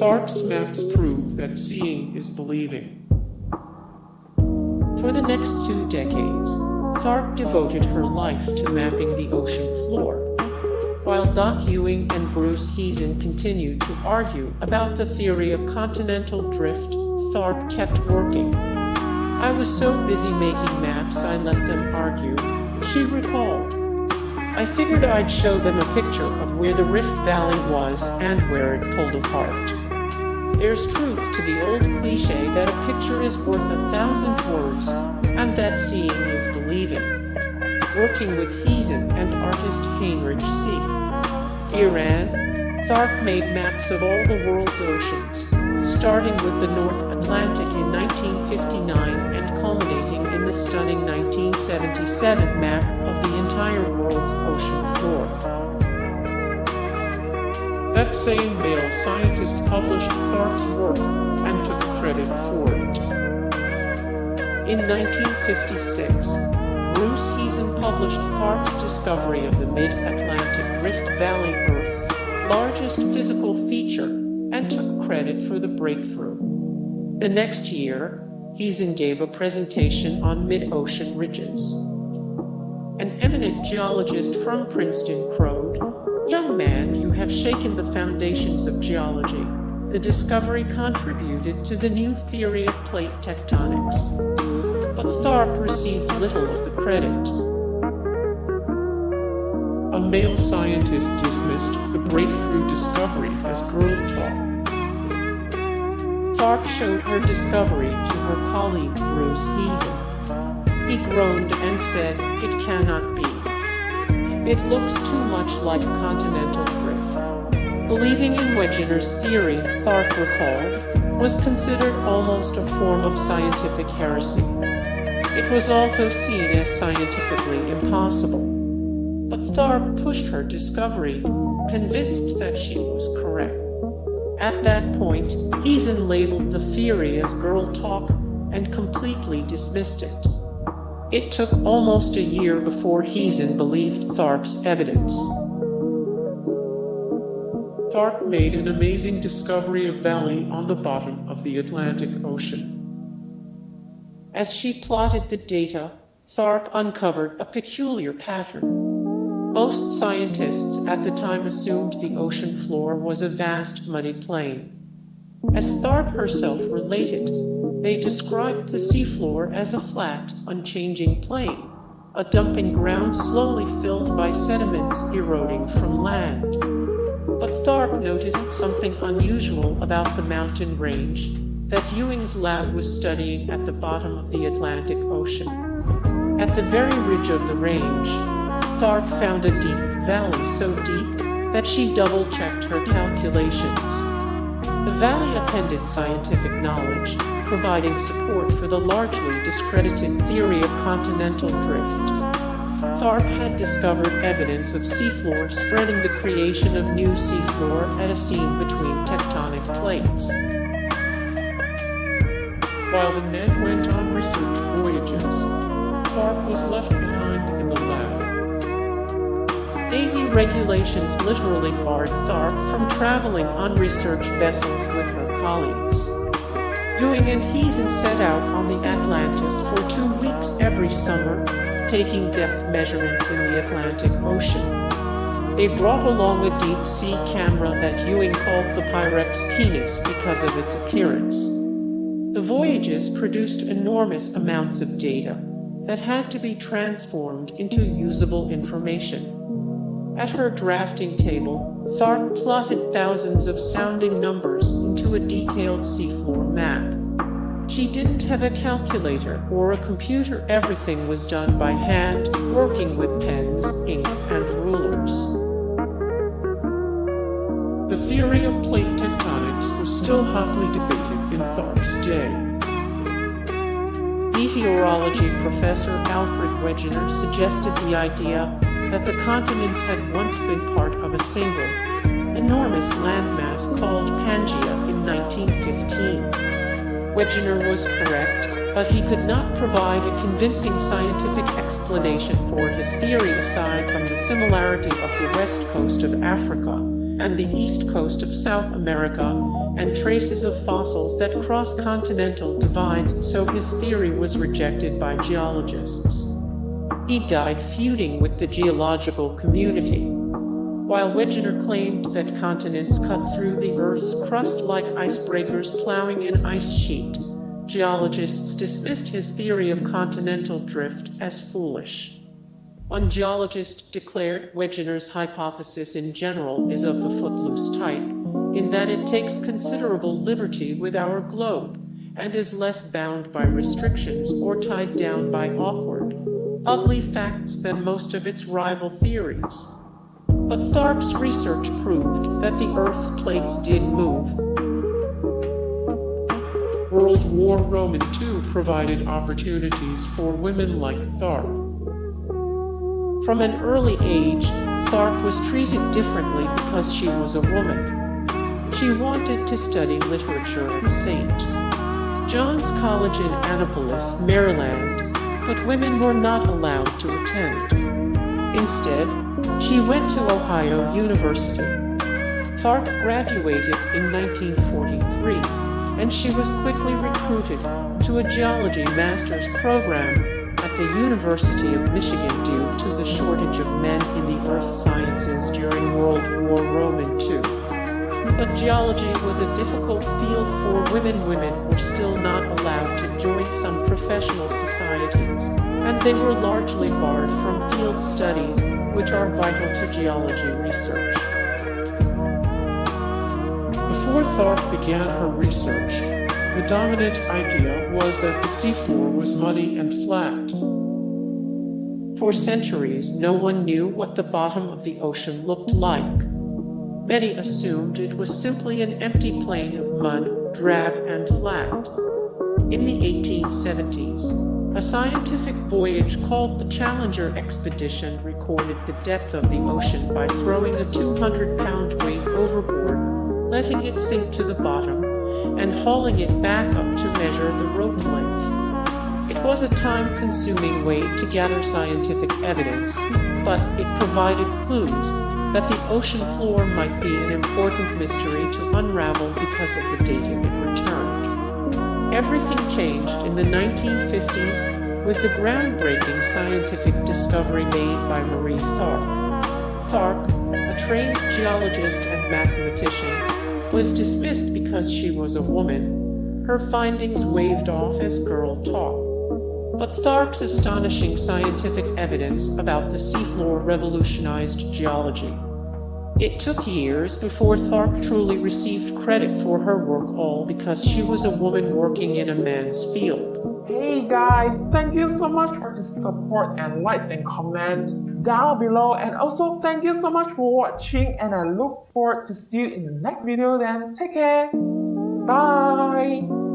Tharps maps prove that seeing is believing. For the next 2 decades, Tharp devoted her life to mapping the ocean floor. While Doc Ewing and Bruce Heezen continued to argue about the theory of continental drift, Tharp kept working. "I was so busy making maps I let them argue," she recalled. "I figured I'd show them a picture of where the Rift Valley was and where it pulled apart." There's truth to the old cliche that a picture is worth 1,000 words, and that seeing is believing. Working with Heezen and artist Heinrich C. Iran, Tharp made maps of all the world's oceans, starting with the North Atlantic in 1959 and culminating in the stunning 1977 map of the entire world's ocean floor. That same male scientist published Tharp's work and took credit for it. In 1956, Bruce Heezen published Tharp's discovery of the mid-Atlantic Rift Valley, Earth's largest physical feature, and took credit for the breakthrough. The next year, Heezen gave a presentation on mid-ocean ridges. An eminent geologist from Princeton crowed, "Young man, you have shaken the foundations of geology. The discovery contributed to the new theory of plate tectonics." But Tharp received little of the credit. A male scientist dismissed the breakthrough discovery as girl talk. Tharp showed her discovery to her colleague Bruce Heezen. He groaned and said, "It cannot be. It looks too much like continental drift." Believing in Wegener's theory, Tharp recalled, was considered almost a form of scientific heresy. It was also seen as scientifically impossible. But Tharp pushed her discovery, convinced that she was correct. At that point, Heezen labeled the theory as girl talk and completely dismissed it. It took almost a year before Heezen believed Tharp's evidence. Tharp made an amazing discovery of valley on the bottom of the Atlantic Ocean. As she plotted the data, Tharp uncovered a peculiar pattern. Most scientists at the time assumed the ocean floor was a vast muddy plain. As Tharp herself related, they described the seafloor as a flat, unchanging plain, a dumping ground slowly filled by sediments eroding from land. But Tharp noticed something unusual about the mountain range that Ewing's lab was studying at the bottom of the Atlantic Ocean. At the very ridge of the range, Tharp found a deep valley so deep that she double-checked her calculations. The valley appended scientific knowledge, providing support for the largely discredited theory of continental drift. Tharp had discovered evidence of seafloor spreading, the creation of new seafloor at a seam between tectonic plates. While the men went on research voyages, Tharp was left behind in the lab. Navy regulations literally barred Tharp from traveling on research vessels with her colleagues. Ewing and Heezen set out on the Atlantis for 2 weeks every summer, taking depth measurements in the Atlantic Ocean. They brought along a deep-sea camera that Ewing called the Pyrex Penis because of its appearance. The Voyages produced enormous amounts of data that had to be transformed into usable information. At her drafting table, Tharp plotted thousands of sounding numbers into a detailed seafloor map. She didn't have a calculator or a computer. Everything was done by hand, working with pens, ink, and rulers. The theory of plate tectonics was still hotly debated in Tharp's day. Meteorology professor Alfred Wegener suggested the idea that the continents had once been part of a single, enormous landmass called Pangaea in 1915. Wegener was correct, but he could not provide a convincing scientific explanation for his theory aside from the similarity of the west coast of Africa and the east coast of South America, and traces of fossils that cross continental divides, so his theory was rejected by geologists. He died feuding with the geological community. While Wegener claimed that continents cut through the Earth's crust like icebreakers plowing an ice sheet, geologists dismissed his theory of continental drift as foolish. One geologist declared Wegener's hypothesis in general is of the footloose type, in that it takes considerable liberty with our globe, and is less bound by restrictions or tied down by awkward, ugly facts than most of its rival theories. But Tharp's research proved that the Earth's plates did move. World War Roman II provided opportunities for women like Tharp. From an early age, Tharp was treated differently because she was a woman. She wanted to study literature at St. John's College in Annapolis, Maryland, but women were not allowed to attend. Instead, she went to Ohio University. Tharp graduated in 1943, and she was quickly recruited to a geology master's program at the University of Michigan due to the shortage of men in the earth sciences during World War Roman II. But geology was a difficult field for women. Women were still not allowed to join some professional societies, and they were largely barred from field studies, which are vital to geology research. Before Tharp began her research, the dominant idea was that the seafloor was muddy and flat. For centuries, no one knew what the bottom of the ocean looked like. Many assumed it was simply an empty plain of mud, drab and flat. In the 1870s, a scientific voyage called the Challenger Expedition recorded the depth of the ocean by throwing a 200-pound weight overboard, letting it sink to the bottom, and hauling it back up to measure the rope length. It was a time-consuming way to gather scientific evidence, but it provided clues that the ocean floor might be an important mystery to unravel because of the data it returned. Everything changed in the 1950s with the groundbreaking scientific discovery made by Marie Tharp. Tharp, a trained geologist and mathematician, was dismissed because she was a woman. Her findings waved off as girl talk. But Tharp's astonishing scientific evidence about the seafloor revolutionized geology. It took years before Tharp truly received credit for her work, all because she was a woman working in a man's field. Hey guys, thank you so much for the support and likes and comments down below, and also thank you so much for watching, and I look forward to see you in the next video. Then take care, bye.